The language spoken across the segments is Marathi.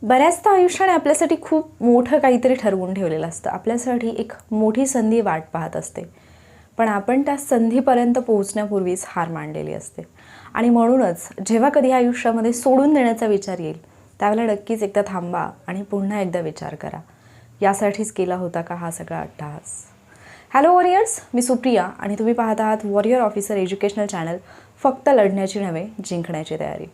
बऱ्याचदा आयुष्याने आपल्यासाठी खूप मोठं काहीतरी ठरवून ठेवलेलं असतं. आपल्यासाठी एक मोठी संधी वाट पाहत असते, पण आपण त्या संधीपर्यंत पोहोचण्यापूर्वीच हार मानलेली असते. आणि म्हणूनच जेव्हा कधी आयुष्यामध्ये सोडून देण्याचा विचार येईल, त्यावेळेला नक्कीच एकदा थांबा आणि पुन्हा एकदा विचार करा. यासाठीच केला होता का हा सगळा अट्टहास? हॅलो वॉरियर्स, मी सुप्रिया आणि तुम्ही पाहत आहात वॉरियर ऑफिसर एज्युकेशनल चॅनल. फक्त लढण्याची नव्हे, जिंकण्याची तयारी.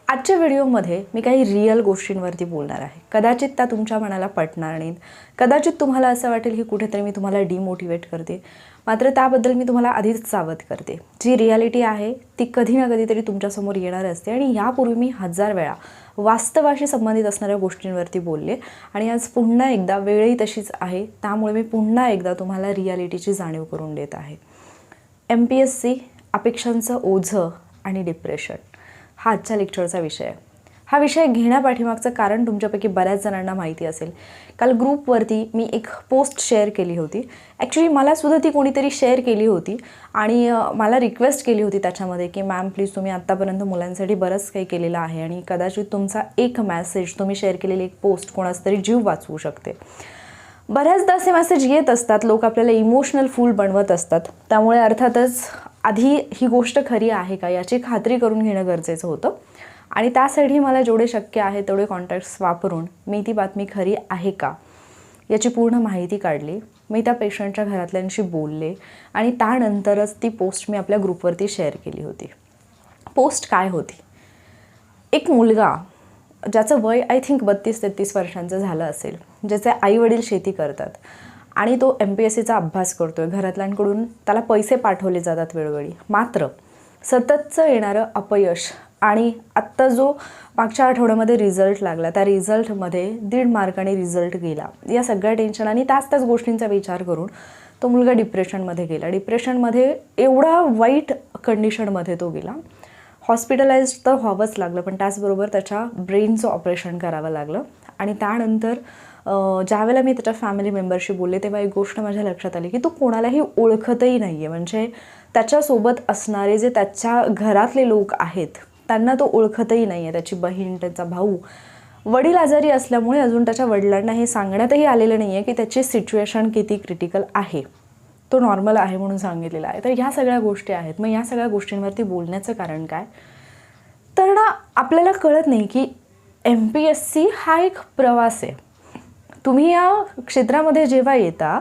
आजच्या व्हिडिओमध्ये मी काही रिअल गोष्टींवरती बोलणार आहे. कदाचित त्या तुमच्या मनाला पटणार नाहीत, कदाचित तुम्हाला असं वाटेल की कुठेतरी मी तुम्हाला डिमोटिवेट करते, मात्र त्याबद्दल मी तुम्हाला आधीच सावध करते. जी रियालिटी आहे ती कधी ना कधीतरी तुमच्यासमोर येणार असते आणि यापूर्वी मी 1000 वेळा वास्तवाशी संबंधित असणाऱ्या गोष्टींवरती बोलले आणि आज पुन्हा एकदा वेळही तशीच आहे, त्यामुळे मी पुन्हा एकदा तुम्हाला रियालिटीची जाणीव करून देत आहे. MPSC, अपेक्षांचं ओझं आणि डिप्रेशन हा आजच्या लेक्चरचा विषय आहे. हा विषय घेण्यापाठीमागचं कारण तुमच्यापैकी बऱ्याच जणांना माहिती असेल. काल ग्रुपवरती मी एक पोस्ट शेअर केली होती. ॲक्च्युली मलासुद्धा ती कोणीतरी शेअर केली होती आणि मला रिक्वेस्ट केली होती त्याच्यामध्ये की मॅम प्लीज तुम्ही आत्तापर्यंत मुलांसाठी बरंच काही केलेलं आहे आणि कदाचित तुमचा एक मेसेज, तुम्ही शेअर केलेली एक पोस्ट कोणाचा तरी जीव वाचवू शकते. बऱ्याचदा असे मेसेज येत असतात, लोक आपल्याला इमोशनल फूल बनवत असतात. त्यामुळे अर्थातच आधी ही गोष्ट खरी आहे का याची खात्री करून घेणं गरजेचं होतं आणि त्यासाठी मला जेवढे शक्य आहे तेवढे कॉन्टॅक्ट्स वापरून मी ती बातमी खरी आहे का याची पूर्ण माहिती काढली. मी त्या पेशंटच्या घरातल्यांशी बोलले आणि त्यानंतरच ती पोस्ट मी आपल्या ग्रुपवरती शेअर केली होती. पोस्ट काय होती? एक मुलगा ज्याचं वय आय थिंक 32-33 वर्षांचं झालं असेल, ज्याचे आईवडील शेती करतात आणि तो MPSCचा अभ्यास करतो आहे. घरातल्यांकडून त्याला पैसे पाठवले जातात वेळोवेळी, मात्र सततचं येणारं अपयश आणि आत्ता जो मागच्या आठवड्यामध्ये रिझल्ट लागला त्या रिझल्टमध्ये 1.5 मार्काने रिझल्ट गेला, या सगळ्या टेन्शन आणि त्याच गोष्टींचा विचार करून तो मुलगा डिप्रेशनमध्ये गेला. डिप्रेशनमध्ये एवढा वाईट कंडिशनमध्ये तो गेला. हॉस्पिटलाइज तर व्हावंच लागलं, पण त्याचबरोबर त्याच्या ब्रेनचं ऑपरेशन करावं लागलं. आणि त्यानंतर ज्यावेळेला मी त्याच्या फॅमिली मेंबरशी बोलले तेव्हा एक गोष्ट माझ्या लक्षात आली की तो कोणालाही ओळखतही नाही आहे. म्हणजे त्याच्यासोबत असणारे जे त्याच्या घरातले लोक आहेत त्यांना तो ओळखतही नाही आहे. त्याची बहीण, त्याचा भाऊ, वडील आजारी असल्यामुळे अजून त्याच्या वडिलांना हे सांगण्यातही आलेलं नाही आहे की त्याची सिच्युएशन किती क्रिटिकल आहे. तो नॉर्मल आहे म्हणून सांगितलेला आहे. तर ह्या सगळ्या गोष्टी आहेत. मग या सगळ्या गोष्टींवरती बोलण्याचं कारण काय? तर ना आपल्याला कळत नाही की MPSC हा एक प्रवास आहे. तुम्ही या क्षेत्रामध्ये जेव्हा येता,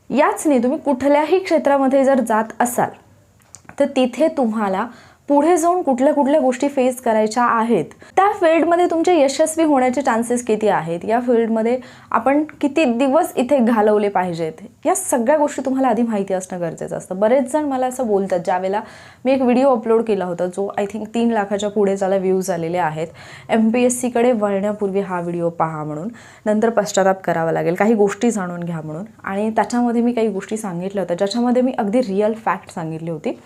याच नाही तुम्ही कुठल्याही क्षेत्रामध्ये जर जात असाल तर तिथे तुम्हाला पुढे जाऊन कुठल्या कुठल्या गोष्टी फेस करायच्या आहेत, त्या फील्डमध्ये तुमचे यशस्वी होण्याचे चान्सेस किती आहेत, या फील्डमध्ये आपण किती दिवस इथे घालवले पाहिजेत, या सगळ्या गोष्टी तुम्हाला आधी माहिती असणं गरजेचं असतं. बरेच जण मला असं बोलतात, ज्यावेळेला मी एक व्हिडिओ अपलोड केला होता जो आय थिंक 3 लाखाच्या पुढे त्याला व्ह्यूज आलेले आहेत, MPSCकडे वळण्यापूर्वी हा व्हिडिओ पहा म्हणून, नंतर पश्चाताप करावा लागेल, काही गोष्टी जाणून घ्या म्हणून. आणि त्याच्यामध्ये मी काही गोष्टी सांगितल्या होत्या ज्याच्यामध्ये मी अगदी रिअल फॅक्ट सांगितली होती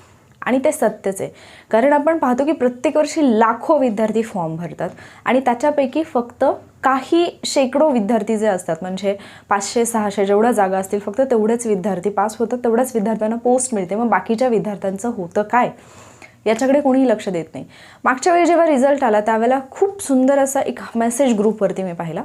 आणि ते सत्यच आहे. कारण आपण पाहतो की प्रत्येक वर्षी लाखो विद्यार्थी फॉर्म भरतात आणि त्याच्यापैकी फक्त काही शेकडो विद्यार्थी जे असतात, म्हणजे 500-600 जेवढ्या जागा असतील फक्त तेवढेच विद्यार्थी पास होतात, तेवढ्याच विद्यार्थ्यांना पोस्ट मिळते. मग बाकीच्या विद्यार्थ्यांचं होतं काय याच्याकडे कोणीही लक्ष देत नाही. मागच्या वेळी जेव्हा रिझल्ट आला त्यावेळेला खूप सुंदर असा एक मेसेज ग्रुपवरती मी पाहिला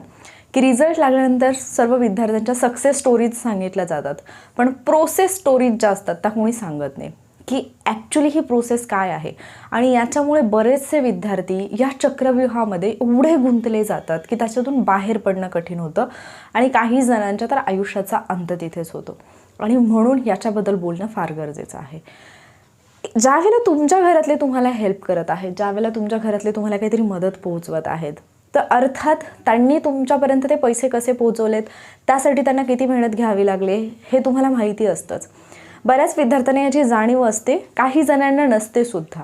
की रिझल्ट लागल्यानंतर सर्व विद्यार्थ्यांच्या सक्सेस स्टोरीज सांगितल्या जातात, पण प्रोसेस स्टोरीज ज्या असतात त्या कोणी सांगत नाही की ॲक्च्युली ही प्रोसेस काय आहे. आणि याच्यामुळे बरेचसे विद्यार्थी या चक्रव्यूहामध्ये एवढे गुंतले जातात की त्याच्यातून बाहेर पडणं कठीण होतं आणि काही जणांच्या तर आयुष्याचा अंत तिथेच होतो. आणि म्हणून याच्याबद्दल बोलणं फार गरजेचं आहे. ज्यावेळेला तुमच्या घरातले तुम्हाला हेल्प करत आहेत, ज्यावेळेला तुमच्या घरातले तुम्हाला काहीतरी मदत पोहोचवत आहेत, तर अर्थात त्यांनी तुमच्यापर्यंत ते पैसे कसे पोहोचवलेत, त्यासाठी त्यांना किती मेहनत घ्यावी लागले हे तुम्हाला माहिती असतंच. बऱ्याच विद्यार्थ्यांना याची जाणीव असते, काही जणांना नसते सुद्धा.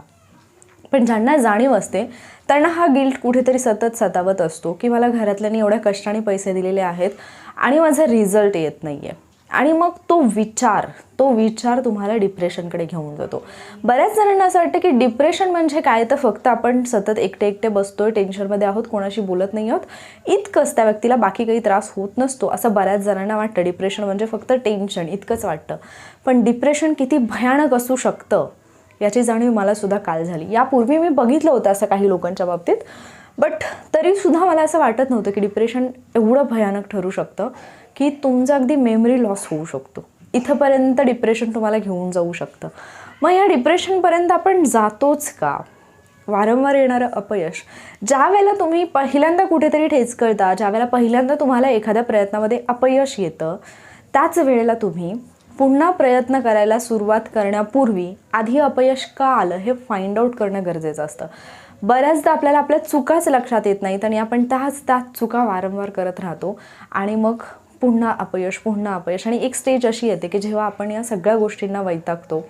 पण ज्यांना जाणीव असते त्यांना हा गिल्ट कुठेतरी सतत सतावत असतो की मला घरातल्यांनी एवढ्या कष्टाने पैसे दिलेले आहेत आणि माझा रिझल्ट येत नाही आहे. आणि मग तो विचार तुम्हाला डिप्रेशनकडे घेऊन जातो. बऱ्याच जणांना असं वाटतं की डिप्रेशन म्हणजे काय, तर फक्त आपण सतत एकटे बसतोय, टेन्शनमध्ये आहोत, कोणाशी बोलत नाही आहोत, इतकंच. त्या व्यक्तीला बाकी काही त्रास होत नसतो असं बऱ्याच जणांना वाटतं. डिप्रेशन म्हणजे फक्त टेन्शन इतकंच वाटतं. पण डिप्रेशन किती भयानक असू शकतं याची जाणीव मला सुद्धा काल झाली. यापूर्वी मी बघितलं होतं असं काही लोकांच्या बाबतीत, बट तरीसुद्धा मला असं वाटत नव्हतं की डिप्रेशन एवढं भयानक ठरू शकतं की तुमचा अगदी मेमरी लॉस होऊ शकतो. इथंपर्यंत डिप्रेशन तुम्हाला घेऊन जाऊ शकतं. मग या डिप्रेशनपर्यंत आपण जातोच का? वारंवार येणारं अपयश, ज्या वेळेला तुम्ही पहिल्यांदा कुठेतरी ठेचकळता, ज्या वेळेला पहिल्यांदा तुम्हाला एखाद्या प्रयत्नामध्ये अपयश येतं, त्याच वेळेला तुम्ही पुन्हा प्रयत्न करायला सुरुवात करण्यापूर्वी आधी अपयश का आलं हे फाइंड आउट करणं गरजेचं असतं. बऱ्याचदा आपल्याला आपल्या चुकाच लक्षात येत नाहीत आणि आपण त्याच चुका वारंवार करत राहतो आणि मग पुन्हा अपयश आणि एक स्टेज अशी येते की जेव्हा आपण या सगळ्या गोष्टींना वैतागतो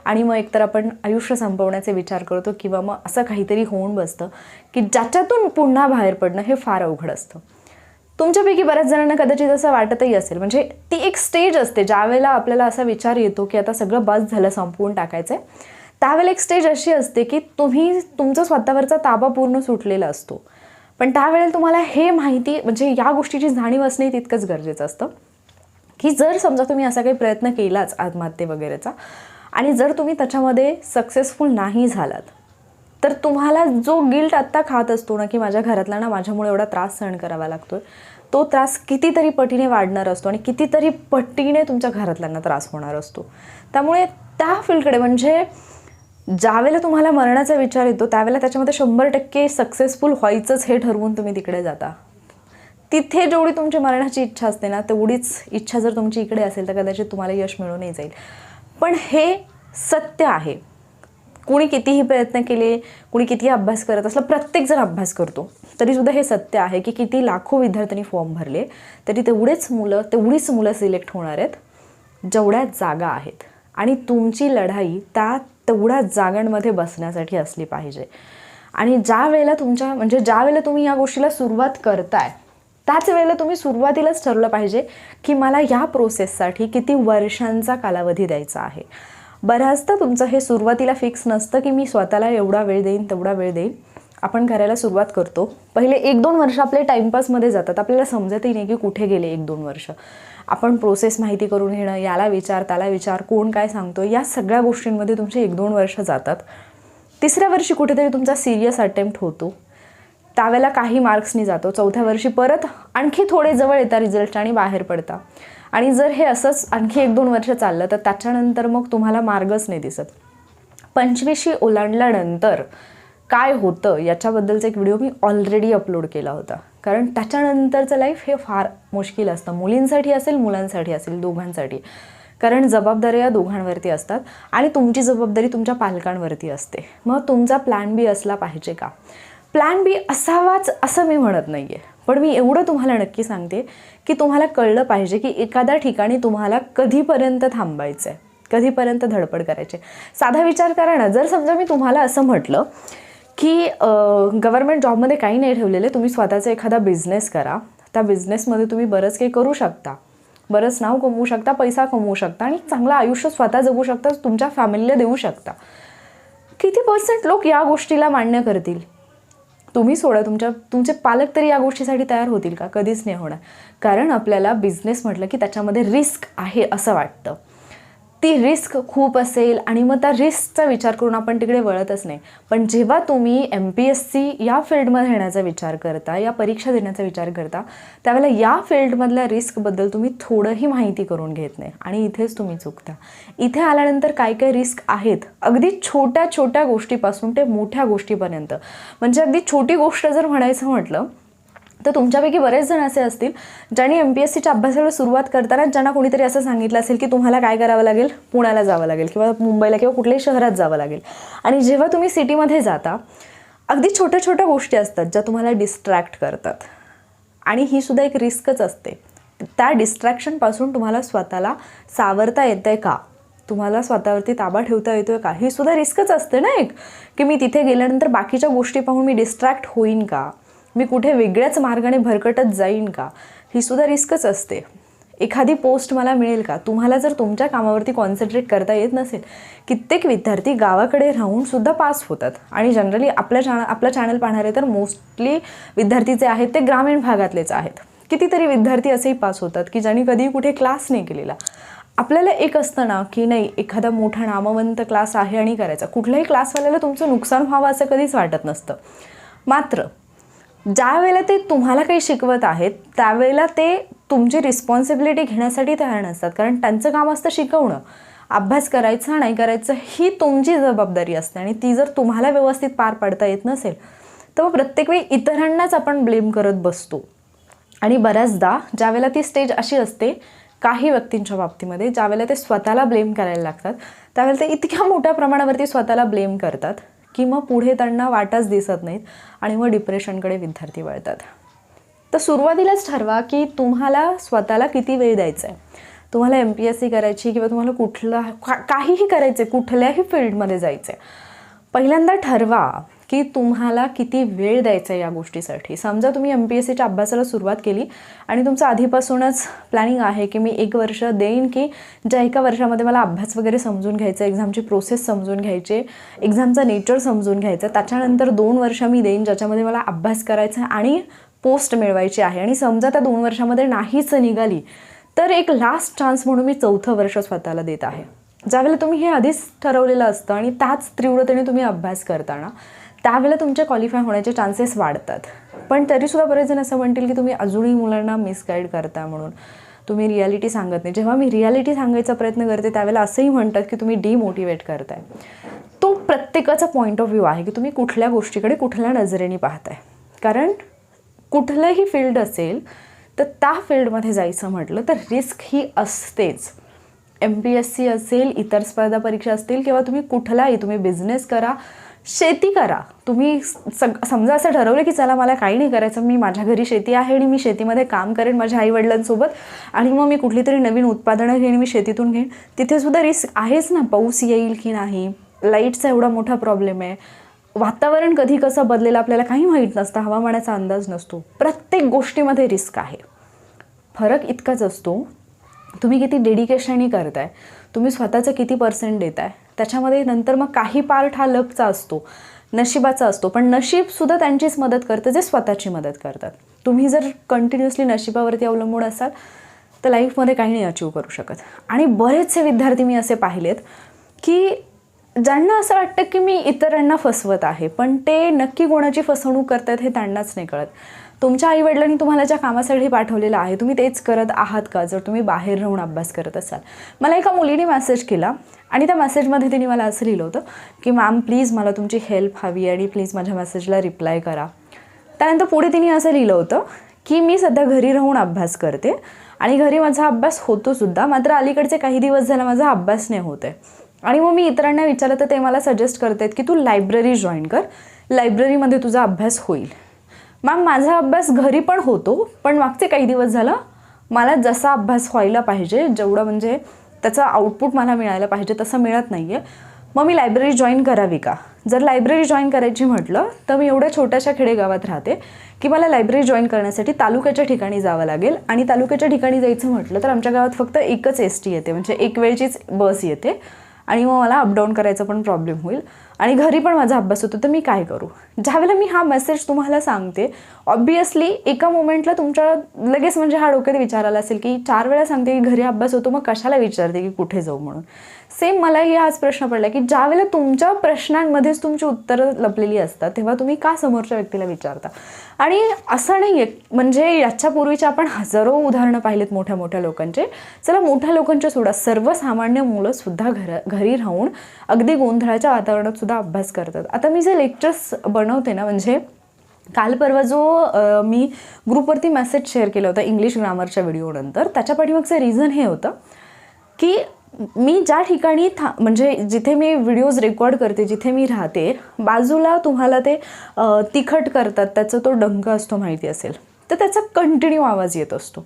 आणि मग एकतर आपण आयुष्य संपवण्याचे विचार करतो किंवा मग असं काहीतरी होऊन बसतं की ज्याच्यातून पुन्हा बाहेर पडणं हे फार अवघड असतं. तुमच्यापैकी बऱ्याच जणांना कदाचित असं वाटतही असेल. म्हणजे ती एक स्टेज असते ज्यावेळेला आपल्याला असा विचार येतो की आता सगळं बस झालं, संपवून टाकायचं आहे. त्यावेळेला एक स्टेज अशी असते की तुमचा स्वतःवरचा ताबा पूर्ण सुटलेला असतो. पण त्यावेळेला तुम्हाला हे माहिती, म्हणजे या गोष्टीची जाणीव असणे तितकंच गरजेचं असतं की जर समजा तुम्ही असा काही प्रयत्न केलाच आत्महत्ये वगैरेचा आणि जर तुम्ही त्याच्यामध्ये सक्सेसफुल नाही झालात, तर तुम्हाला जो गिल्ट आत्ता खात असतो ना की माझ्या घरातल्यांना माझ्यामुळे एवढा त्रास सहन करावा लागतोय, तो त्रास कितीतरी पटीने वाढणार असतो आणि कितीतरी पटीने तुमच्या घरातल्यांना त्रास होणार असतो. त्यामुळे त्या फील्डकडे, म्हणजे ज्यावेळेला तुम्हाला मरणाचा विचार येतो त्यावेळेला त्याच्यामध्ये 100% सक्सेसफुल व्हायचंच हे ठरवून तुम्ही तिकडे जाता. तिथे जेवढी तुमची मरणाची इच्छा असते ना, तेवढीच इच्छा जर तुमची इकडे असेल तर कदाचित तुम्हाला यश मिळूनही जाईल. पण हे सत्य आहे. कुणी कितीही प्रयत्न केले, कुणी कितीही अभ्यास करत असला, प्रत्येक जण अभ्यास करतो, तरीसुद्धा हे सत्य आहे की किती लाखो विद्यार्थ्यांनी फॉर्म भरले तरी तेवढीच मुलं सिलेक्ट होणार आहेत जेवढ्या जागा आहेत. आणि तुमची लढाई त्या तेवढ्या जागांमध्ये बसण्यासाठी असली पाहिजे. आणि ज्या वेळेला तुम्ही या गोष्टीला सुरुवात करताय त्याच वेळेला तुम्ही सुरुवातीलाच ठरवलं पाहिजे की मला या प्रोसेससाठी किती वर्षांचा कालावधी द्यायचा आहे. बऱ्याचदा तुमचं हे सुरुवातीला फिक्स नसतं की मी स्वतःला एवढा वेळ देईन, तेवढा वेळ देईन. आपण करायला सुरुवात करतो, पहिले 1-2 वर्ष आपले टाईमपासमध्ये जातात, आपल्याला समजतही नाही की कुठे गेले 1-2 वर्ष. आपण प्रोसेस माहिती करून घेणं, याला विचार त्याला विचार, कोण काय सांगतो, या सगळ्या गोष्टींमध्ये तुमचे 1-2 वर्ष जातात. 3ऱ्या वर्षी कुठेतरी तुमचा सिरियस अटेम्प्ट होतो, त्यावेळेला काही मार्क्सनी जातो. 4थ्या वर्षी परत आणखी थोडे जवळ येतात रिझल्ट आणि बाहेर पडता. आणि जर हे असंच आणखी 1-2 वर्ष चाललं तर त्याच्यानंतर मग तुम्हाला मार्गच नाही दिसत. 25शी ओलांडल्यानंतर काय होतं याच्याबद्दलचा एक व्हिडिओ मी ऑलरेडी अपलोड केला होता. कारण त्याच्यानंतरचं लाईफ हे फार मुश्किल असतं, मुलींसाठी असेल मुलांसाठी असेल, दोघांसाठी. कारण जबाबदाऱ्या दोघांवरती असतात आणि तुमची जबाबदारी तुमच्या पालकांवरती असते. मग तुमचा प्लॅन बी असला पाहिजे का? प्लॅन बी असावाच असं मी म्हणत नाही आहे, पण मी एवढं तुम्हाला नक्की सांगते की तुम्हाला कळलं पाहिजे की एखाद्या ठिकाणी तुम्हाला कधीपर्यंत थांबायचं आहे, कधीपर्यंत धडपड करायची. साधा विचार करा ना, जर समजा मी तुम्हाला असं म्हटलं की गव्हर्नमेंट जॉबमध्ये काही नाही ठेवलेलं, तुम्ही स्वतःचा एखादा बिझनेस करा, त्या बिझनेसमध्ये तुम्ही बरंच काही करू शकता, बरंच नाव कमवू शकता, पैसा कमवू शकता आणि चांगलं आयुष्य स्वतः जगू शकता, तुमच्या फॅमिलीला देऊ शकता. किती % लोक या गोष्टीला मान्य करतील? तुम्ही सोडा, तुमचे पालक तरी या गोष्टीसाठी तयार होतील का? कधीच नाही होणार. कारण आपल्याला बिझनेस म्हटलं की त्याच्यामध्ये रिस्क आहे असं वाटतं. ती रिस्क खूप असेल आणि मग त्या रिस्कचा विचार करून आपण तिकडे वळतच नाही. पण जेव्हा तुम्ही MPSC या फील्डमध्ये येण्याचा विचार करता, या परीक्षा देण्याचा विचार करता, त्यावेळेला या फील्डमधल्या रिस्कबद्दल तुम्ही थोडंही माहिती करून घेत नाही आणि इथेच तुम्ही चुकता. इथे आल्यानंतर काय काय रिस्क आहेत, अगदी छोट्या छोट्या गोष्टीपासून ते मोठ्या गोष्टीपर्यंत. म्हणजे अगदी छोटी गोष्ट जर म्हणायचं म्हटलं तर तुमच्यापैकी बरेच जण असे असतील ज्यांनी MPSCच्या अभ्यासाला सुरुवात करताना ज्यांना कोणीतरी असं सांगितलं असेल की तुम्हाला काय करावं लागेल, पुण्याला जावं लागेल किंवा मुंबईला किंवा कुठल्याही शहरात जावं लागेल. आणि जेव्हा तुम्ही सिटीमध्ये जाता, अगदी छोट्या छोट्या गोष्टी असतात ज्या तुम्हाला डिस्ट्रॅक्ट करतात. आणि ही सुद्धा एक रिस्कच असते. त्या डिस्ट्रॅक्शनपासून तुम्हाला स्वतःला सावरता येतं आहे का, तुम्हाला स्वतःवरती ताबा ठेवता येतो आहे का, ही सुद्धा रिस्कच असते ना एक. की मी तिथे गेल्यानंतर बाकीच्या गोष्टी पाहून मी डिस्ट्रॅक्ट होईन का, मी कुठे वेगळ्याच मार्गाने भरकटत जाईन का, ही सुद्धा रिस्कच असते. एखादी पोस्ट मला मिळेल का? तुम्हाला जर तुमच्या कामावरती कॉन्सन्ट्रेट करता येत नसेल, कित्येक विद्यार्थी गावाकडे राहून सुद्धा पास होतात. आणि जनरली आपलं चॅनल पाहणारे तर मोस्टली विद्यार्थी जे आहेत ते ग्रामीण भागातलेच आहेत. कितीतरी विद्यार्थी असेही पास होतात की ज्यांनी कधी कुठे क्लास नाही केलेला. आपल्याला एक असतं ना की नाही, एखादा मोठा नामवंत क्लास आहे आणि करायचा. कुठल्याही क्लासवाल्याला तुमचं नुकसान व्हावं असं कधीच वाटत नसतं. मात्र ज्या वेळेला ते तुम्हाला काही शिकवत आहेत त्यावेळेला ते तुमची रिस्पॉन्सिबिलिटी घेण्यासाठी तयार नसतात, कारण त्यांचं काम असतं शिकवणं. अभ्यास करायचा नाही करायचं ही तुमची जबाबदारी असते, आणि ती जर तुम्हाला व्यवस्थित पार पाडता येत नसेल तर मग प्रत्येक वेळी इतरांनाच आपण ब्लेम करत बसतो. आणि बऱ्याचदा ज्यावेळेला ती स्टेज अशी असते काही व्यक्तींच्या बाबतीमध्ये, ज्यावेळेला ते स्वतःला ब्लेम करायला लागतात त्यावेळेला ते इतक्या मोठ्या प्रमाणावरती स्वतःला ब्लेम करतात की मग पुढे त्यांना वाटच दिसत नाहीत आणि मग डिप्रेशनकडे विद्यार्थी वळतात. तर सुरुवातीलाच ठरवा की तुम्हाला स्वतःला किती वेळ द्यायचा आहे. तुम्हाला MPSC करायची किंवा तुम्हाला काहीही करायचं आहे, कुठल्याही फील्डमध्ये जायचं आहे, पहिल्यांदा ठरवा की तुम्हाला किती वेळ द्यायचा आहे या गोष्टीसाठी. समजा तुम्ही MPSCच्या अभ्यासाला सुरुवात केली आणि तुमचं आधीपासूनच प्लॅनिंग आहे की मी 1 वर्ष देईन, की ज्या 1 वर्षामध्ये मला अभ्यास वगैरे समजून घ्यायचा, एक्झामची प्रोसेस समजून घ्यायचे, एक्झामचा नेचर समजून घ्यायचा, त्याच्यानंतर 2 वर्ष मी देईन ज्याच्यामध्ये मला अभ्यास करायचा आणि पोस्ट मिळवायची आहे. आणि समजा त्या 2 वर्षामध्ये नाहीच निघाली तर एक लास्ट चान्स म्हणून मी 4थं वर्ष स्वतःला देत आहे. ज्यावेळेला तुम्ही हे आधीच ठरवलेलं असतं आणि त्याच तीव्रतेने तुम्ही अभ्यास करताना त्यावेळेला तुमचे क्वालिफाय होण्याचे चान्सेस वाढतात. पण तरीसुद्धा बरेच जण असं म्हणतील की तुम्ही अजूनही मुलांना मिसगाईड करता, म्हणून तुम्ही रियालिटी सांगत नाही. जेव्हा मी रियालिटी सांगायचा प्रयत्न करते त्यावेळेला असंही म्हणतात की तुम्ही डिमोटिवेट करताय. तो प्रत्येकाचा पॉईंट ऑफ व्ह्यू आहे की तुम्ही कुठल्या गोष्टीकडे कुठल्या नजरेने पाहताय. कारण कुठलंही फील्ड असेल तर त्या फील्डमध्ये जायचं म्हटलं तर रिस्क ही असतेच. MPSC असेल, इतर स्पर्धा परीक्षा असतील, किंवा तुम्ही बिझनेस करा, शेती करा. तुम्ही समजा असं ठरवलं की चला मला काही नाही करायचं, मी माझ्या घरी शेती आहे आणि मी शेतीमध्ये काम करेन माझ्या आईवडिलांसोबत, आणि मग मी कुठली तरी नवीन उत्पादनं घेईन, मी शेतीतून घेईन. तिथेसुद्धा रिस्क आहेच ना. पाऊस येईल की नाही, लाईटचा एवढा मोठा प्रॉब्लेम आहे, वातावरण कधी कसं बदलेलं आपल्याला काही माहीत नसतं, हवामानाचा अंदाज नसतो. प्रत्येक गोष्टीमध्ये रिस्क आहे. फरक इतकाच असतो तुम्ही किती डेडिकेशननी करताय, तुम्ही स्वतःचं किती % देताय. त्याच्यामध्ये नंतर मग काही पार्ट हा लकचा असतो, नशिबाचा असतो, पण नशीबसुद्धा त्यांचीच मदत करतं जे स्वतःची मदत करतात. तुम्ही जर कंटिन्युअसली नशिबावरती अवलंबून असाल तर लाईफमध्ये काही नाही अचीव करू शकत. आणि बरेचसे विद्यार्थी मी असे पाहिलेत की ज्यांना असं वाटतं की मी इतरांना फसवत आहे, पण ते नक्की कोणाची फसवणूक करतात हे त्यांनाच नाही कळत. तुमच्या आईवडिलांनी तुम्हाला ज्या कामासाठी पाठवलेलं आहे तुम्ही तेच करत आहात का, जर तुम्ही बाहेर राहून अभ्यास करत असाल. मला एका मुलीने मेसेज केला आणि त्या मेसेजमध्ये तिने मला असं लिहिलं होतं की मॅम प्लीज मला तुमची हेल्प हवी आणि प्लीज माझ्या मेसेजला रिप्लाय करा. त्यानंतर पुढे तिने असं लिहिलं होतं की मी सध्या घरी राहून अभ्यास करते आणि घरी माझा अभ्यास होतोसुद्धा, मात्र अलीकडचे काही दिवस झाला माझा अभ्यास नाही होत आहे. आणि मग मी इतरांना विचारलं तर ते मला सजेस्ट करत आहेत की तू लायब्ररी जॉईन कर, लायब्ररीमध्ये तुझा अभ्यास होईल. मॅम माझा अभ्यास घरी पण होतो, पण मागचे काही दिवस झाला मला जसा अभ्यास व्हायला पाहिजे, जेवढं म्हणजे त्याचा आउटपुट मला मिळायला पाहिजे तसं मिळत नाही आहे. मग मी लायब्ररी जॉईन करावी का? जर लायब्ररी जॉईन करायची म्हटलं तर मी एवढ्या छोट्याशा खेडेगावात राहते की मला लायब्ररी जॉईन करण्यासाठी तालुक्याच्या ठिकाणी जावं लागेल, आणि तालुक्याच्या ठिकाणी जायचं म्हटलं तर आमच्या गावात फक्त एकच ST येते, म्हणजे एक वेळचीच बस येते, आणि मग मला अपडाऊन करायचा पण प्रॉब्लेम होईल, आणि घरी पण माझा अभ्यास होतो, तर मी काय करू? ज्यावेळेला मी हा मेसेज तुम्हाला सांगते ऑब्वियसली एका मोमेंटला तुमच्या लगेच म्हणजे हा डोक्यात विचार आला असेल की 4 वेळा सांगते की घरी अभ्यास होतो, मग कशाला विचारते की कुठे जाऊ म्हणून. सेम मलाही हाच प्रश्न पडला की ज्यावेळेला तुमच्या प्रश्नांमध्येच तुमची उत्तरं लपलेली असतात तेव्हा तुम्ही का समोरच्या व्यक्तीला विचारता. आणि असं नाही आहे, म्हणजे याच्यापूर्वीचे आपण हजारो उदाहरणं पाहिलेत मोठ्या मोठ्या लोकांचे. चला मोठ्या लोकांचे सोडा, सर्वसामान्य मुलंसुद्धा घरी राहून अगदी गोंधळाच्या वातावरणात सुद्धा अभ्यास करतात. आता मी जे लेक्चर्स बनवते ना, म्हणजे काल परवा जो मी ग्रुपवरती मेसेज शेअर केला होता इंग्लिश ग्रामरच्या व्हिडिओनंतर, त्याच्या पाठीमागचं रिझन हे होतं की मी ज्या ठिकाणी म्हणजे जिथे मी व्हिडिओज रेकॉर्ड करते, जिथे मी राहते, बाजूला तुम्हाला ते तिखट करतात त्याचा तो डंक असतो माहिती असेल, तर त्याचा कंटिन्यू आवाज येत असतो.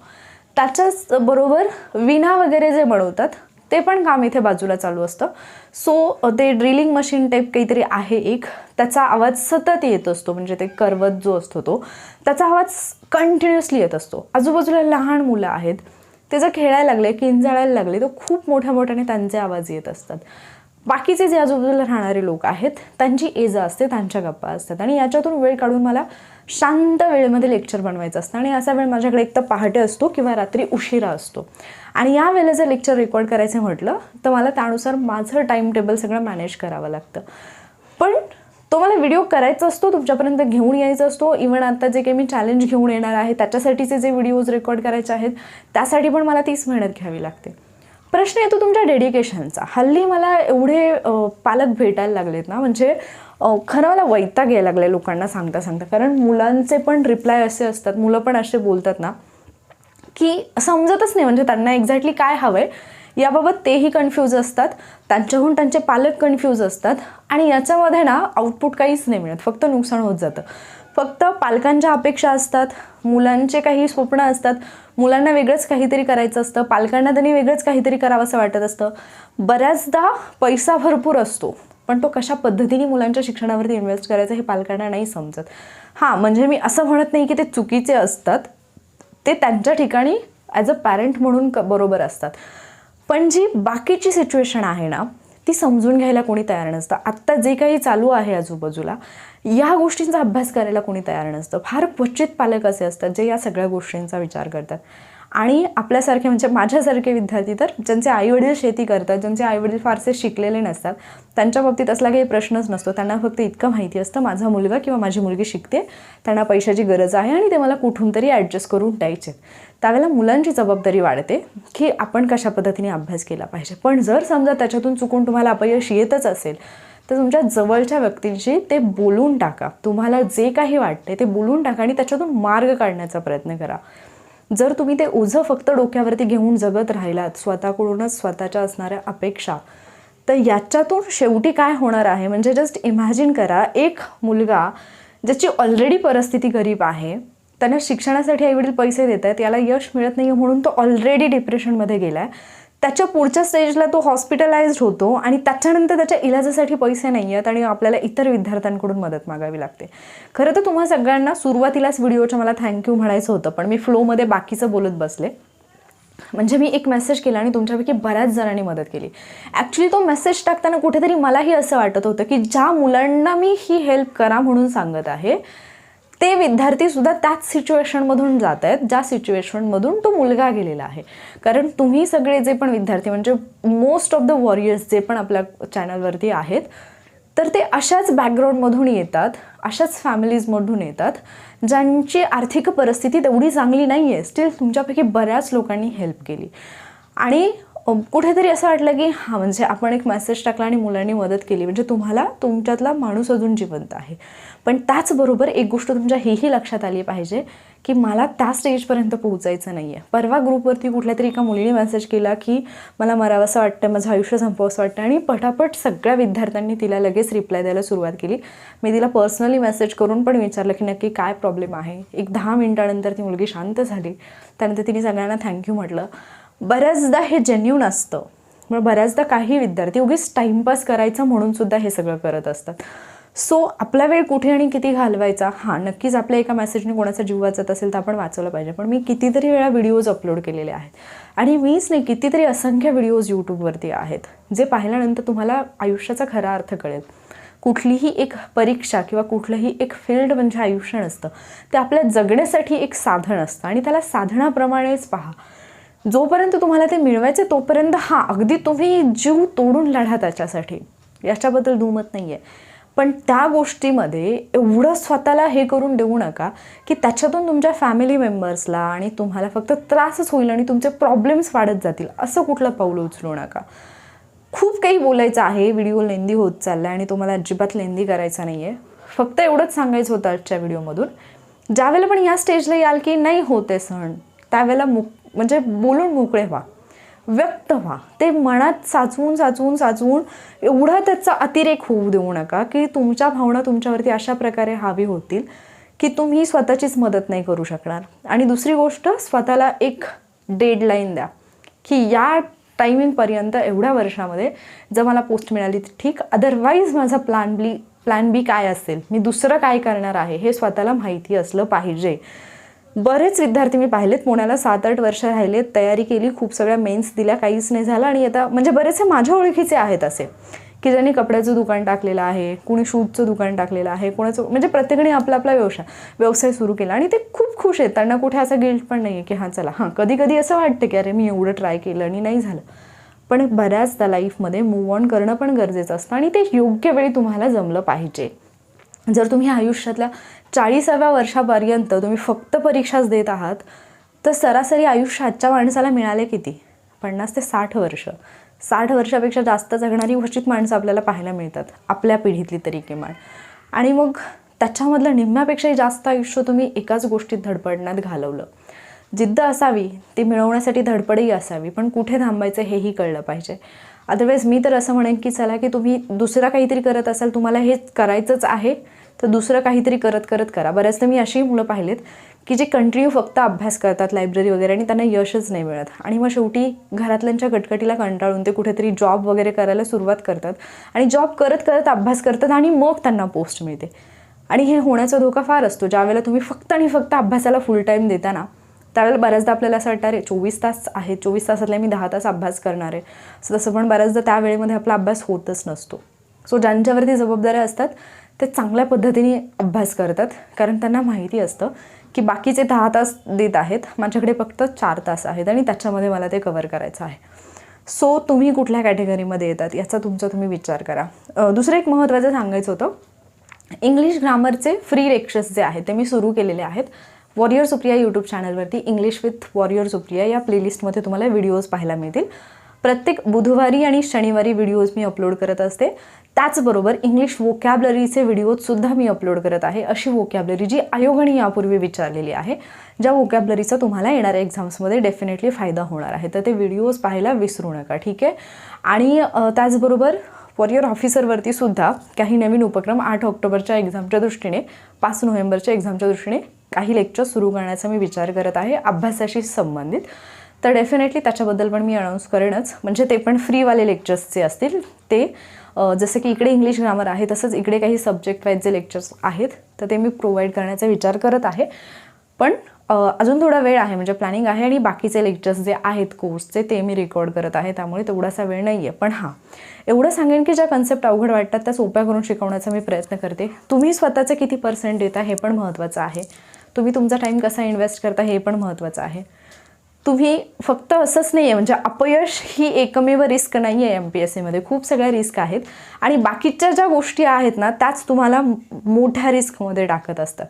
त्याच्याच बरोबर विणा वगैरे जे बनवतात ते पण काम इथे बाजूला चालू असतं. सो ते ड्रिलिंग मशीन टाईप काहीतरी आहे एक, त्याचा आवाज सतत येत असतो, म्हणजे ते करवत जो असतो तो त्याचा आवाज कंटिन्युअसली येत असतो. आजूबाजूला लहान मुलं आहेत, ते जर खेळायला लागले, किंचाळायला लागले, तर खूप मोठ्या मोठ्याने त्यांचे आवाज येत असतात. बाकीचे जे आजूबाजूला राहणारे लोक आहेत त्यांची एजा असते, त्यांच्या गप्पा असतात, आणि याच्यातून वेळ काढून मला शांत वेळेमध्ये लेक्चर बनवायचं असतं. आणि असा वेळ माझ्याकडे एक तर पहाटे असतो किंवा रात्री उशिरा असतो, आणि या वेळेला जर लेक्चर रेकॉर्ड करायचं म्हटलं तर मला त्यानुसार माझं टाईम टेबल सगळं मॅनेज करावं लागतं. पण तो मला व्हिडिओ करायचा असतो, तुमच्यापर्यंत घेऊन यायचा असतो. इव्हन आता जे काही मी चॅलेंज घेऊन येणार आहे त्याच्यासाठीचे जे व्हिडिओज रेकॉर्ड करायचे आहेत त्यासाठी पण मला 30 मेहनत घ्यावी लागते. प्रश्न येतो तुमच्या डेडिकेशनचा. हल्ली मला एवढे पालक भेटायला लागलेत ना, म्हणजे खरं मला वैताग यायला लागले लोकांना सांगता सांगता. कारण मुलांचे पण रिप्लाय असे असतात, मुलं पण असे बोलतात ना की समजतच नाही, म्हणजे त्यांना एक्झॅक्टली काय हवं आहे याबाबत तेही कन्फ्यूज असतात, त्यांच्याहून त्यांचे पालक कन्फ्यूज असतात. आणि याच्यामध्ये ना आउटपुट काहीच नाही मिळत, फक्त नुकसान होत जातं. फक्त पालकांच्या अपेक्षा असतात, मुलांचे काही स्वप्न असतात, मुलांना वेगळंच काहीतरी करायचं असतं, पालकांना त्यांनी वेगळंच काहीतरी करावं असं वाटत असतं. बऱ्याचदा पैसा भरपूर असतो, पण तो कशा पद्धतीने मुलांच्या शिक्षणावरती इन्व्हेस्ट करायचा हे पालकांना नाही समजत. हां, म्हणजे मी असं म्हणत नाही की ते चुकीचे असतात, ते त्यांच्या ठिकाणी ॲज अ पॅरेंट म्हणून बरोबर असतात. पण जी बाकीची सिच्युएशन आहे ना ती समजून घ्यायला कोणी तयार नसतं. आत्ता जे काही चालू आहे आजूबाजूला या गोष्टींचा अभ्यास करायला कोणी तयार नसतं. फार क्वचित पालक असे असतात जे या सगळ्या गोष्टींचा विचार करतात. आणि आपल्यासारखे म्हणजे माझ्यासारखे विद्यार्थी तर ज्यांचे आईवडील शेती करतात, ज्यांचे आईवडील फारसे शिकलेले नसतात, त्यांच्या बाबतीत असला काही प्रश्नच नसतो. त्यांना फक्त इतकं माहिती असतं माझा मुलगा किंवा माझी मुलगी शिकते, त्यांना पैशाची गरज आहे आणि ते मला कुठून तरी ॲडजस्ट करून द्यायचे. त्यावेळेला मुलांची जबाबदारी वाढते की आपण कशा पद्धतीने अभ्यास केला पाहिजे. पण जर समजा त्याच्यातून चुकून तुम्हाला अपयश येतच असेल तर तुमच्या जवळच्या व्यक्तींशी ते बोलून टाका. तुम्हाला जे काही वाटते ते बोलून टाका आणि त्याच्यातून मार्ग काढण्याचा प्रयत्न करा. जर तुम्ही ते ओझं फक्त डोक्यावरती घेऊन जगत राहिलात, स्वतःकडूनच स्वतःच्या असणाऱ्या अपेक्षा, तर याच्यातून शेवटी काय होणार आहे म्हणजे जस्ट इमॅजिन करा, एक मुलगा ज्याची ऑलरेडी परिस्थिती गरीब आहे, त्यांना शिक्षणासाठी आईवडील पैसे देत आहेत, याला यश मिळत नाही म्हणून तो ऑलरेडी डिप्रेशनमध्ये गेला आहे. त्याच्या पुढच्या स्टेजला तो हॉस्पिटलाइज्ड होतो आणि त्याच्यानंतर त्याच्या इलाजासाठी पैसे नाही आहेत आणि आपल्याला इतर विद्यार्थ्यांकडून मदत मागावी लागते. खरं तर तुम्हा सगळ्यांना सुरुवातीलाच व्हिडिओच्या मला थँक्यू म्हणायचं होतं, पण मी फ्लोमध्ये बाकीचं बोलत बसले. म्हणजे मी एक मेसेज केला आणि तुमच्यापैकी बऱ्याच जणांनी मदत केली. ॲक्च्युली तो मेसेज टाकताना कुठेतरी मलाही असं वाटत होतं की ज्या मुलांना मी ही हेल्प करा म्हणून सांगत आहे ते विद्यार्थीसुद्धा त्याच सिच्युएशनमधून जात आहेत ज्या सिच्युएशनमधून तो मुलगा गेलेला आहे. कारण तुम्ही सगळे जे पण विद्यार्थी म्हणजे मोस्ट ऑफ द वॉरियर्स जे पण आपल्या चॅनलवरती आहेत तर ते अशाच बॅकग्राऊंडमधून येतात, अशाच फॅमिलीजमधून येतात ज्यांची आर्थिक परिस्थिती तेवढी चांगली नाही आहे. स्टील तुमच्यापैकी बऱ्याच लोकांनी हेल्प केली आणि कुठेतरी असं वाटलं की हां, म्हणजे आपण एक मेसेज टाकला आणि मुलांनी मदत केली म्हणजे तुम्हाला तुमच्यातला माणूस अजून जिवंत आहे. पण त्याचबरोबर एक गोष्ट तुमच्या हेही लक्षात आली पाहिजे की मला त्या स्टेजपर्यंत पोहोचायचं नाही आहे. परवा ग्रुपवरती कुठल्या तरी एका मुलीने मेसेज केला की मला मरावंसं वाटतं, माझं आयुष्य संपवंसं वाटतं आणि पटापट सगळ्या विद्यार्थ्यांनी तिला लगेच रिप्लाय द्यायला सुरुवात केली. मी तिला पर्सनली मेसेज करून पण विचारलं की नक्की काय प्रॉब्लेम आहे. एक 10 मिनिटानंतर ती मुलगी शांत झाली. त्यानंतर तिने सगळ्यांना थँक्यू म्हटलं. बऱ्याचदा हे जेन्युन असतं. मग बऱ्याचदा काही विद्यार्थी उगीच टाईमपास करायचा म्हणून सुद्धा हे सगळं करत असतात. सो आपला वेळ कुठे आणि किती घालवायचा, हां नक्कीच आपल्या एका मेसेजने कोणाचा जीव वाचत असेल तर आपण वाचवलं पाहिजे. पण मी कितीतरी वेळा व्हिडिओज अपलोड केलेले आहेत आणि मीच नाही कितीतरी असंख्य व्हिडिओज यूट्यूबवरती आहेत जे पाहिल्यानंतर तुम्हाला आयुष्याचा खरा अर्थ कळेल. कुठलीही एक परीक्षा किंवा कुठलंही एक फील्ड म्हणजे आयुष्य नसतं, ते आपल्या जगण्यासाठी एक साधन असतं आणि त्याला साधनाप्रमाणेच पहा. जोपर्यंत तुम्हाला ते मिळवायचे तोपर्यंत हां अगदी तुम्ही जीव तोडून लढा त्याच्यासाठी, याच्याबद्दल दुमत नाही आहे. पण त्या गोष्टीमध्ये एवढं स्वतःला हे करून देऊ नका की त्याच्यातून तुमच्या फॅमिली मेंबर्सला आणि तुम्हाला फक्त त्रासच होईल आणि तुमचे प्रॉब्लेम्स वाढत जातील. असं कुठलं पाऊल उचलू नका. खूप काही बोलायचं आहे, व्हिडिओ लेंदी होत चालला आणि तो मला अजिबात लेंदी करायचा नाही आहे. फक्त एवढंच सांगायचं होतं आजच्या व्हिडिओमधून, ज्यावेळेला पण या स्टेजला याल की नाही होते सण त्यावेळेला म्हणजे बोलून मोकळे व्हा, व्यक्त व्हा. ते मनात साचवून एवढा त्याचा अतिरेक होऊ देऊ नका की तुमच्या भावना तुमच्यावरती अशा प्रकारे हावी होतील की तुम्ही स्वतःचीच मदत नाही करू शकणार. आणि दुसरी गोष्ट, स्वतःला एक डेडलाईन द्या की या टायमिंगपर्यंत एवढ्या वर्षामध्ये जर मला पोस्ट मिळाली तर ठीक, अदरवाईज माझा प्लॅन बी काय असेल, मी दुसरं काय करणार आहे हे स्वतःला माहिती असलं पाहिजे. बरेच विद्यार्थी मी पाहिलेत पुण्याला 7-8 वर्ष राहिलेत, तयारी केली, खूप सगळ्या मेन्स दिल्या, काहीच नाही झालं आणि आता म्हणजे बरेचसे माझ्या ओळखीचे आहेत असे की ज्यांनी कपड्याचं दुकान टाकलेलं आहे, कुणी शूजचं दुकान टाकलेलं आहे, कोणाचं म्हणजे प्रत्येकाने आपला आपला व्यवसाय सुरू केला आणि ते खूप खुश आहेत. त्यांना कुठे असा गिल्ट पण नाही आहे की हां चला, हां कधी कधी असं वाटतं की अरे मी एवढं ट्राय केलं आणि नाही झालं. पण बऱ्याचदा लाईफमध्ये मूव्ह ऑन करणं पण गरजेचं असतं आणि ते योग्य वेळी तुम्हाला जमलं पाहिजे. जर तुम्ही आयुष्यातल्या 40व्या वर्षापर्यंत तुम्ही फक्त परीक्षाच देत आहात, तर सरासरी आयुष्य आजच्या माणसाला मिळाले किती? 50 ते 60 वर्ष. 60 वर्षापेक्षा जास्त जगणारी क्वचित माणसं आपल्याला पाहायला मिळतात, आपल्या पिढीतली तरी किमान. आणि मग त्याच्यामधलं निम्म्यापेक्षाही जास्त आयुष्य तुम्ही एकाच गोष्टीत धडपडण्यात घालवलं. जिद्द असावी, ती मिळवण्यासाठी धडपडही असावी, पण कुठे थांबायचं हेही कळलं पाहिजे. अदरवाईज मी तर असं म्हणेन की चला की तुम्ही दुसरं काहीतरी करत असाल, तुम्हाला हे करायचंच आहे, तर दुसरं काहीतरी करत करत करा. बऱ्याचदा मी अशीही मुलं पाहिलेत की जे कंटिन्यू फक्त अभ्यास करतात लायब्ररी वगैरे आणि त्यांना यशच नाही मिळत, आणि मग शेवटी घरातल्यांच्या कटकटीला कंटाळून ते कुठेतरी जॉब वगैरे करायला सुरुवात करतात आणि जॉब करत करत अभ्यास करतात आणि मग त्यांना पोस्ट मिळते. आणि हे होण्याचा धोका फार असतो. ज्यावेळेला तुम्ही फक्त आणि फक्त अभ्यासाला फुल टाईम देता ना, त्यावेळेला बऱ्याचदा आपल्याला असं वाटतं अरे 24 तास आहे, 24 तासातले मी 10 तास अभ्यास करणार आहे. तसं पण बऱ्याचदा त्या वेळेमध्ये आपला अभ्यास होतच नसतो. सो ज्यांच्यावरती जबाबदाऱ्या असतात ते चांगल्या पद्धतीने अभ्यास करतात, कारण त्यांना माहिती असतं की बाकीचे 10 तास देत आहेत, माझ्याकडे फक्त 4 तास आहेत आणि त्याच्यामध्ये मला ते कव्हर करायचं आहे. सो तुम्ही कुठल्या कॅटेगरीमध्ये येतात याचा तुम्ही विचार करा. दुसरं एक महत्त्वाचं सांगायचं होतं, इंग्लिश ग्रामरचे फ्री लेक्चर्स जे आहेत ते मी सुरू केलेले आहेत. वॉरियर सुप्रिया यूट्यूब चॅनलवरती इंग्लिश विथ वॉरियर सुप्रिया या प्लेलिस्टमध्ये तुम्हाला व्हिडिओज पाहायला मिळतील. प्रत्येक बुधवारी आणि शनिवारी व्हिडिओज मी अपलोड करत असते. त्याचबरोबर इंग्लिश वोकॅबलरीचे व्हिडिओजसुद्धा मी अपलोड करत आहे. अशी वोकॅबलरी जी आयोगाने यापूर्वी विचारलेली आहे, ज्या वोकॅबलरीचा तुम्हाला येणाऱ्या एक्झाम्समध्ये डेफिनेटली फायदा होणार आहे. तर ते व्हिडिओज पाहायला विसरू नका, ठीक आहे. आणि त्याचबरोबर वॉरियर ऑफिसरवरती सुद्धा काही नवीन उपक्रम 8 ऑक्टोबरच्या एक्झामच्या दृष्टीने, 5 नोव्हेंबरच्या एक्झामच्या दृष्टीने काही लेक्चर्स सुरू करण्याचा मी विचार करत आहे अभ्यासाशी संबंधित. तर डेफिनेटली त्याच्याबद्दल पण मी अनाऊन्स करेनच. म्हणजे ते पण फ्रीवाले लेक्चर्स जे असतील ते, जसं की इकडे इंग्लिश ग्रामर आहे तसंच इकडे काही सब्जेक्ट वाईज जे लेक्चर्स आहेत तर ते मी प्रोव्हाइड करण्याचा विचार करत आहे. पण अजून थोडा वेळ आहे, म्हणजे प्लॅनिंग आहे, आणि बाकीचे लेक्चर्स जे आहेत कोर्सचे ते मी रेकॉर्ड करत आहे, त्यामुळे तेवढासा वेळ नाही आहे. पण हां, एवढं सांगेन की ज्या कन्सेप्ट अवघड वाटतात त्या सोप्या करून शिकवण्याचा मी प्रयत्न करते. तुम्ही स्वतःचे किती % देता हे पण महत्त्वाचं आहे. तुम्ही तुमचा टाईम कसा इन्व्हेस्ट करता हे पण महत्त्वाचं आहे. तुम्ही फक्त असंच नाही आहे, म्हणजे अपयश ही एकमेव रिस्क नाही आहे MPSCमध्ये, खूप सगळ्या रिस्क आहेत आणि बाकीच्या ज्या गोष्टी आहेत ना त्याच तुम्हाला मोठ्या रिस्कमध्ये टाकत असतात.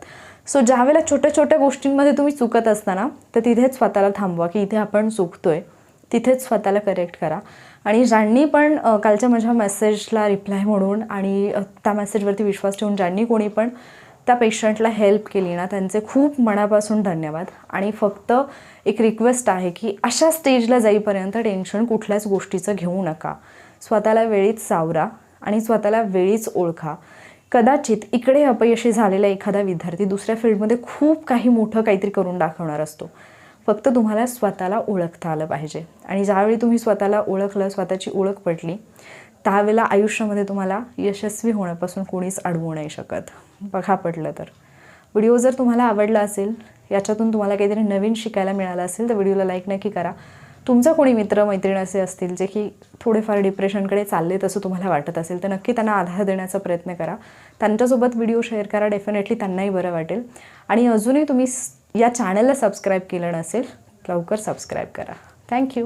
सो ज्यावेळेला छोट्या छोट्या गोष्टींमध्ये तुम्ही चुकत असताना तर तिथेच स्वतःला थांबवा की इथे आपण चुकतोय, तिथेच स्वतःला करेक्ट करा. आणि ज्यांनी पण कालच्या माझ्या मेसेजला रिप्लाय म्हणून आणि त्या मेसेजवरती विश्वास ठेवून ज्यांनी कोणी पण त्या पेशंटला हेल्प केली ना, त्यांचे खूप मनापासून धन्यवाद. आणि फक्त एक रिक्वेस्ट आहे की अशा स्टेजला जाईपर्यंत टेन्शन कुठल्याच गोष्टीचं घेऊ नका. स्वतःला वेळीच सावरा आणि स्वतःला वेळीच ओळखा. कदाचित इकडे अपयशी झालेला एखादा विद्यार्थी दुसऱ्या फील्डमध्ये खूप काही मोठं काहीतरी करून दाखवणार असतो. फक्त तुम्हाला स्वतःला ओळखता आलं पाहिजे. आणि ज्यावेळी तुम्ही स्वतःला ओळखलं, स्वतःची ओळख पटली, त्यावेळेला आयुष्यामध्ये तुम्हाला यशस्वी होण्यापासून कोणीच अडवू नाही शकत. बघा पटलं तर. व्हिडिओ जर तुम्हाला आवडला असेल, याच्यातून तुम्हाला काहीतरी नवीन शिकायला मिळालं असेल तर व्हिडिओला लाईक नक्की करा. तुमचा कोणी मित्रमैत्रीण असे असतील जे की थोडेफार डिप्रेशनकडे चालले तसं तुम्हाला वाटत असेल तर नक्की त्यांना आधार देण्याचा प्रयत्न करा. त्यांच्यासोबत व्हिडिओ शेअर करा, डेफिनेटली त्यांनाही बरं वाटेल. आणि अजूनही तुम्ही या चॅनलला सबस्क्राईब केलं नसेल, लवकर सबस्क्राईब करा. थँक्यू.